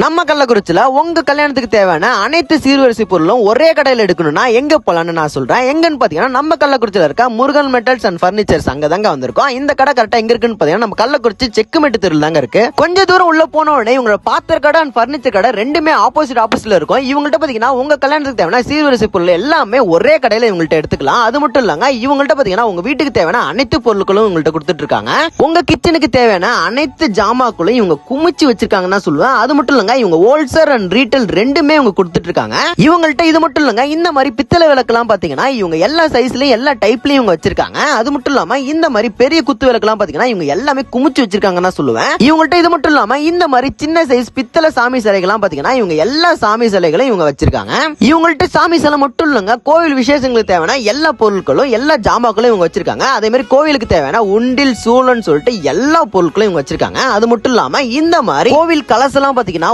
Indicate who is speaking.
Speaker 1: நம்ம கள்ளக்குறிச்சியில உங்க கல்யாணத்துக்கு தேவையான அனைத்து சீர்வரிசை பொருளும் ஒரே கடையில எடுக்கணும்னா எங்க போலான்னு நான் சொல்றேன். எங்கன்னு பாத்தீங்கன்னா நம்ம கள்ளக்குறிச்சியில இருக்க முருகன் மெட்டல்ஸ் அண்ட் பர்னிச்சர்ஸ் அங்க தாங்க வந்திருக்கோம். இந்த கடை கரெக்டா எங்க இருக்குன்னு பாத்தீங்கன்னா நம்ம கள்ளக்குறிச்சி செக்குமெட்டு தெருவில் தாங்க இருக்கு. கொஞ்ச தூரம் உள்ள போன உடனே இவங்க பாத்திர கடை அண்ட் பர்னிச்சர் கடை ரெண்டுமே ஆப்போசிட்ல இருக்கும். இவங்கள்ட்ட பாத்தீங்கன்னா உங்க கல்யாணத்துக்கு தேவையான சீர்வரிசை பொருள் எல்லாமே ஒரே கடையில இவங்கள்ட்ட எடுத்துக்கலாம். அது மட்டும் இல்லங்க, இவங்கள்ட்ட பாத்தீங்கன்னா உங்க வீட்டுக்கு தேவையான அனைத்து பொருட்களும் உங்கள்ட்ட கொடுத்துட்டு இருக்காங்க. உங்க கிச்சனுக்கு தேவையான அனைத்து ஜாமாக்களும் இவங்க குமிச்சு வச்சிருக்காங்கன்னு சொல்லுவேன். அது மட்டும் இவங்க ஹோல்சேல் அண்ட் ரீட்டைல் ரெண்டுமே அவங்க கொடுத்துட்டு இருக்காங்க. இவங்கள்ட்ட இது மட்டும் இல்லங்க, இந்த மாதிரி பித்தளை விளக்கெல்லாம் பாத்தீங்கன்னா இவங்க எல்லா சைஸ்லயும் எல்லா டைப்லயும் இவங்க வச்சிருக்காங்க. அது மட்டும் இல்லாம இந்த மாதிரி பெரிய குத்து விளக்கெல்லாம் பாத்தீங்கன்னா இவங்க எல்லாமே குமிச்சு வச்சிருக்காங்கன்னு சொல்லுவேன். இவங்கள்ட்ட இது மட்டும் இல்லாம இந்த மாதிரி சின்ன சைஸ் பித்தளை சாமி சிலைகள்லாம் பாத்தீங்கன்னா இவங்க எல்லா சாமி சிலைகளையும் இவங்க வச்சிருக்காங்க. இவங்கள்ட்ட சாமி சிலை மட்டும் இல்லங்க, கோவில் விசேஷங்களுக்கு தேவையான எல்லா பொருட்களும் எல்லா ஜாமாக்களும் இவங்க வச்சிருக்காங்க. அதே மாதிரி கோவிலுக்கு தேவையான உண்டில் சூழன்னு சொல்லிட்டு எல்லா பொருட்களும் இவங்க வச்சிருக்காங்க. அது மட்டும் இல்லாம இந்த மாதிரி கோவில் கலசெல்லாம் பாத்தீங்கன்னா